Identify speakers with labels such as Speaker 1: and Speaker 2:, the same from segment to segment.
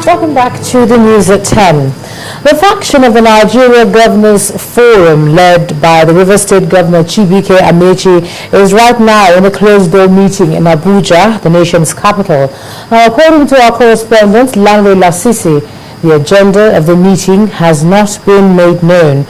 Speaker 1: Welcome back to the news at 10. The faction of the Nigeria Governors Forum, led by the River State Governor Chibuike Amechi, is right now in a closed-door meeting in Abuja, the nation's capital. Now, according to our correspondent, Lanre Lasisi, the agenda of the meeting has not been made known.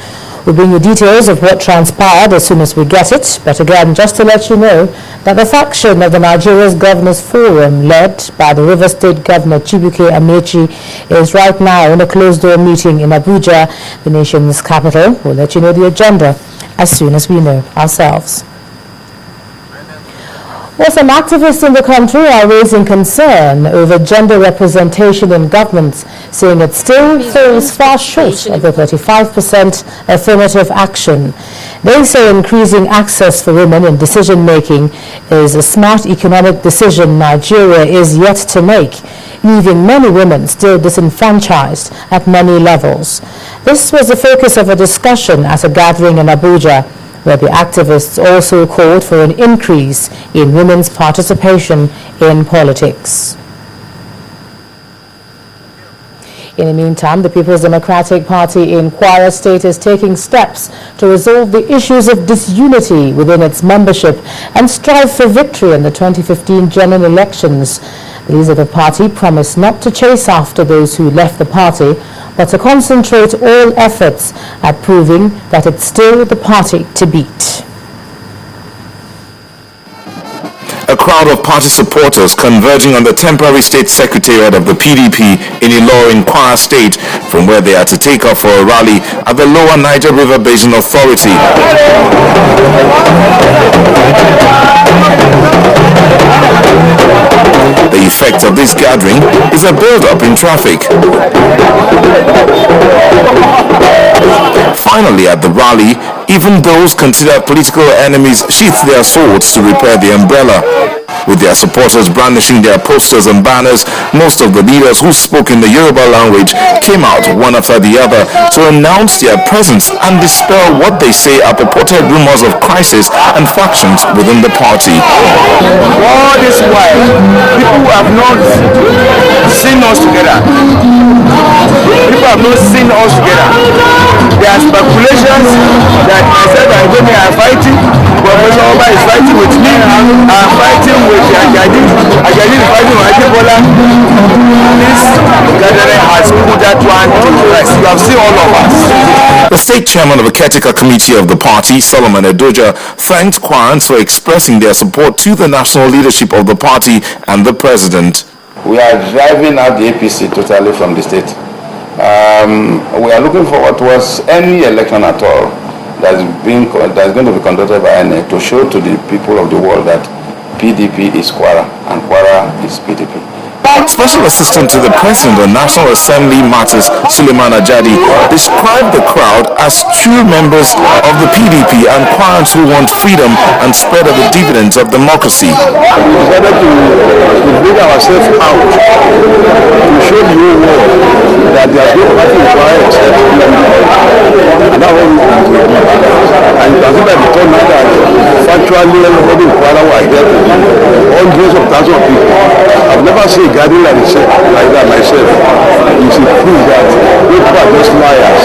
Speaker 1: We'll bring you details of what transpired as soon as we get it. But again, just to let you know that the faction of the Nigeria's Governors Forum, led by the River State Governor Chibuike Amechi, is right now in a closed-door meeting in Abuja, the nation's capital. We'll let you know the agenda as soon as we know ourselves. Well, some activists in the country are raising concern over gender representation in government, saying it still falls far short of the 35% affirmative action. They say increasing access for women in decision-making is a smart economic decision Nigeria is yet to make, leaving many women still disenfranchised at many levels. This was the focus of a discussion at a gathering in Abuja, where the activists also called for an increase in women's participation in politics. In the meantime, the People's Democratic Party in Kwara State is taking steps to resolve the issues of disunity within its membership and strive for victory in the 2015 general elections. The leader of the party promised not to chase after those who left the party, but to concentrate all efforts at proving that it's still the party to beat.
Speaker 2: A crowd of party supporters converging on the temporary state secretariat of the PDP in Ilorin, Kwara State, from where they are to take off for a rally at the Lower Niger River Basin Authority. The effect of this gathering is a build-up in traffic. Finally, at the rally, even those considered political enemies sheathed their swords to repair the umbrella. With their supporters brandishing their posters and banners, most of the leaders who spoke in the Yoruba language came out one after the other to announce their presence and dispel what they say are purported rumors of crisis and factions within the party.
Speaker 3: All this while, people have not seen us together. People have not seen us together. There are speculations that myself and Gomi are fighting. Professor Oba is fighting with me. I'm fighting with Ajadi. Ajadi is fighting with Ajebola. This gathering has put that one to rest. You have seen all of us.
Speaker 2: The state chairman of the caretaker committee of the party, Solomon Edoja, thanked Kwarans for expressing their support to the national leadership of the party and the president.
Speaker 4: We are driving out the APC totally from the state. We are looking forward towards any election at all that is going to be conducted by INEC to show to the people of the world that PDP is Kwara and Kwara is PDP.
Speaker 2: Special Assistant to the President of National Assembly Matters, Suleiman Ajadi, described the crowd as true members of the PDP and Kwarans who want freedom and spread of the dividends of democracy.
Speaker 3: We decided to bring ourselves out to show the whole world that there is no party in Kwara except PDP. And that's what we want to do. And you can see that the turnout that factually everybody in Kwara was there, hundreds of thousands of people. I've never seen a gathering like that myself. You should prove that people are just liars.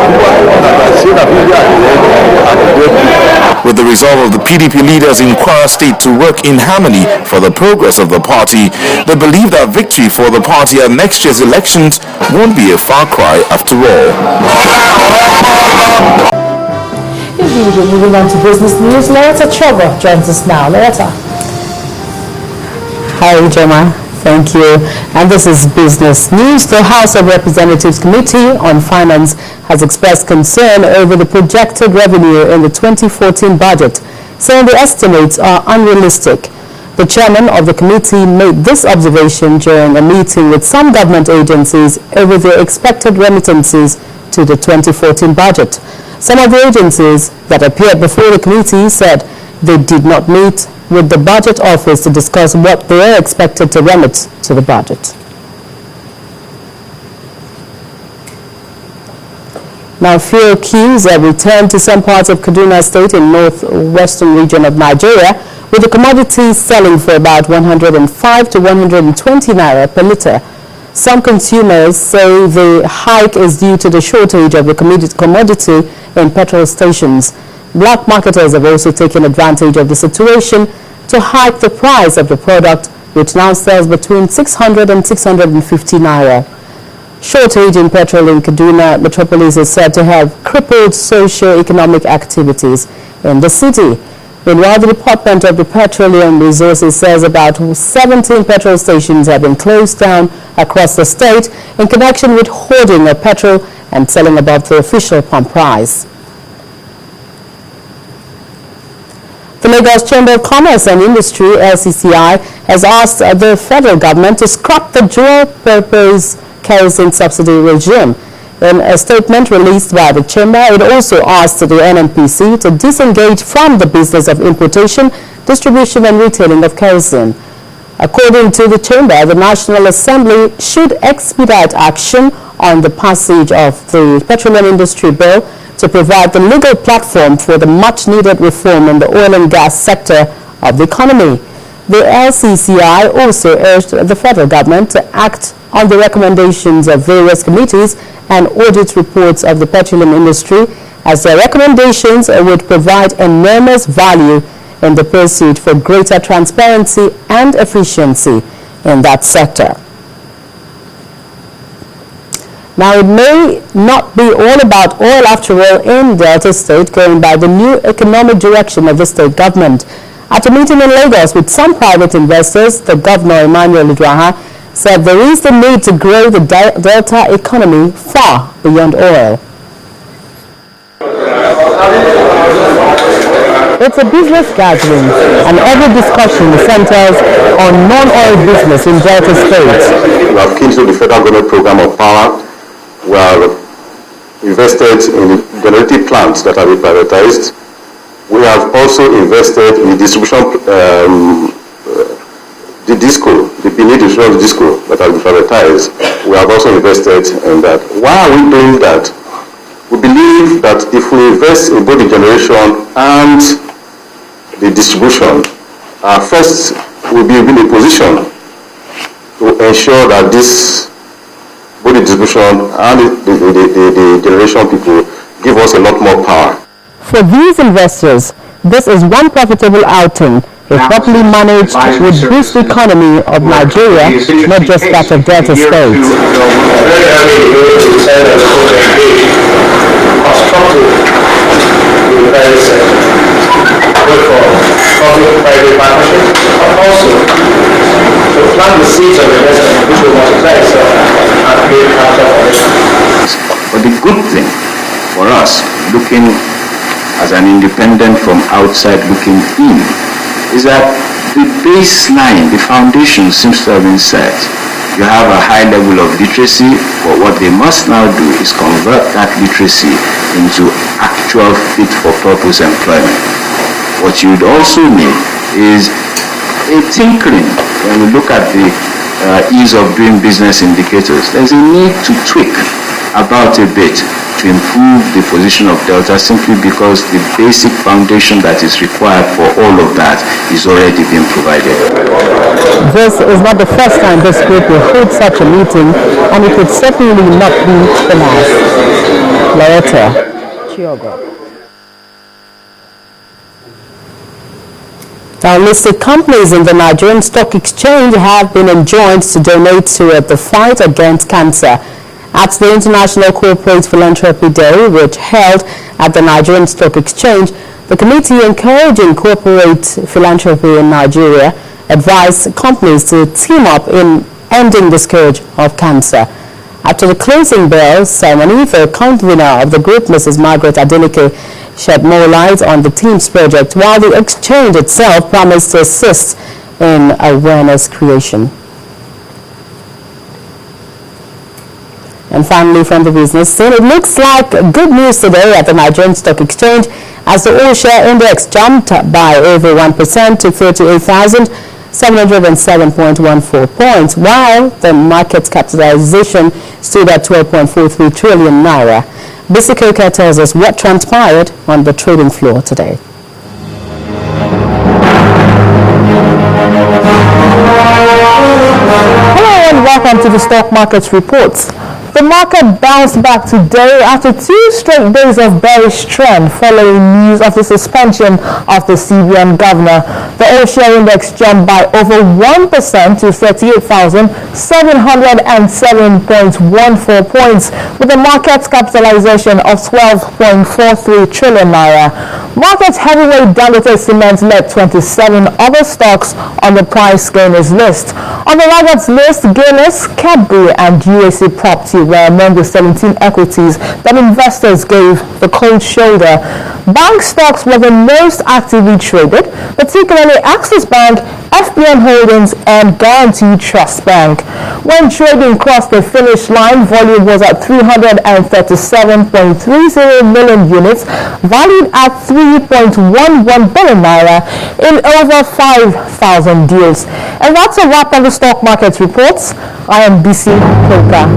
Speaker 3: People that say that people are dead are dead people.
Speaker 2: With the resolve of the PDP leaders in Kwara State to work in harmony for the progress of the party, they believe that victory for the party at next year's elections won't be a far cry after all.
Speaker 1: Indeed, we're moving on to business news. Loretta Chobo joins us now. Loretta.
Speaker 5: Hi, Gemma. Thank you. And this is business news. The House of Representatives Committee on Finance has expressed concern over the projected revenue in the 2014 budget, saying the estimates are unrealistic. The chairman of the committee made this observation during a meeting with some government agencies over their expected remittances to the 2014 budget. Some of the agencies that appeared before the committee said they did not meet with the budget office to discuss what they are expected to remit to the budget. Now, fuel queues have returned to some parts of Kaduna State in northwestern region of Nigeria, with the commodities selling for about 105 to 120 naira per litre. Some consumers say the hike is due to the shortage of the commodity in petrol stations. Black marketers have also taken advantage of the situation to hike the price of the product, which now sells between 600 and 650 naira. Shortage in petrol in Kaduna metropolis is said to have crippled socio-economic activities in the city. Meanwhile, the Department of the Petroleum Resources says about 17 petrol stations have been closed down across the state in connection with hoarding of petrol and selling above the official pump price. The Lagos Chamber of Commerce and Industry, LCCI, has asked the federal government to scrap the dual-purpose kerosene subsidy regime. In a statement released by the chamber, it also asked the NNPC to disengage from the business of importation, distribution and retailing of kerosene. According to the chamber, the National Assembly should expedite action on the passage of the Petroleum Industry Bill to provide the legal platform for the much-needed reform in the oil and gas sector of the economy. The LCCI also urged the federal government to act on the recommendations of various committees and audit reports of the petroleum industry, as their recommendations would provide enormous value in the pursuit for greater transparency and efficiency in that sector. Now, it may not be all about oil after all in Delta State, going by the new economic direction of the state government. At a meeting in Lagos with some private investors, the Governor Emmanuel Idwaha said there is the need to grow the Delta economy far beyond oil. It's a business gathering, and every discussion centers on non-oil business in Delta State.
Speaker 3: We have keyed to the federal government program of power. We have invested in generating plants that have been privatized. We have also invested in the distribution, the disco, the Benin distribution disco that has been privatized. We have also invested in that. Why are we doing that? We believe that if we invest in both the generation and the distribution, first we'll be in a position to ensure that this, both the distribution and the generation people, give us a lot more power.
Speaker 5: For these investors, this is one profitable outing. If properly managed, would boost the economy of Nigeria, not just that of Delta State.
Speaker 6: But the good thing for us, looking as an independent from outside looking in, is that the baseline, the foundation seems to have been set. You have a high level of literacy, but what they must now do is convert that literacy into actual fit-for-purpose employment. What you'd also need is a tinkering. When we look at the ease of doing business indicators, there's a need to tweak about a bit to improve the position of Delta, simply because the basic foundation that is required for all of that is already being provided.
Speaker 5: This is not the first time this group will hold such a meeting, and it would certainly not be the last. Loretta Chiogo. Now, listed companies in the Nigerian Stock Exchange have been enjoined to donate to the fight against cancer. At the International Corporate Philanthropy Day, which held at the Nigerian Stock Exchange, the committee encouraging corporate philanthropy in Nigeria advised companies to team up in ending the scourge of cancer. After the closing bell ceremony, the convener of the group, Mrs. Margaret Adeleke, shed more light on the team's project, while the exchange itself promised to assist in awareness creation. And finally, from the business scene, it looks like good news today at the Nigerian Stock Exchange as the all-share index jumped by over 1% to 38,707.14 points, while the market capitalization stood at 12.43 trillion naira. Bisikoka tells us what transpired on the trading floor today. Hello and welcome to
Speaker 1: to the stock market's reports. The market bounced back today after 2 straight days of bearish trend following news of the suspension of the CBN governor. The all-share index jumped by over 1% to 38,707.14 points, with a market capitalization of 12.43 trillion naira. Market heavyweight Dangote Cement led 27 other stocks on the price gainers list. On the laggards list, Guinness, Cadbury, and UAC Property were among the 17 equities that investors gave the cold shoulder. Bank stocks were the most actively traded, particularly Axis Bank, FBN Holdings, and Guaranty Trust Bank. When trading crossed the finish line, volume was at 337.30 million units, valued at 3.11 billion naira in over 5,000 deals. And that's a wrap on the stock market reports. I am BC Koka.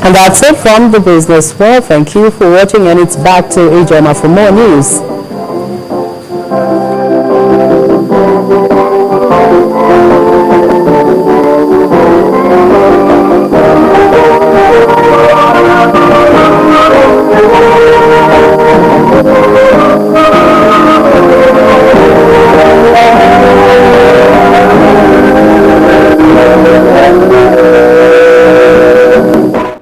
Speaker 5: And that's it from the business world. Thank you for watching, and it's back to Ijoma for more news.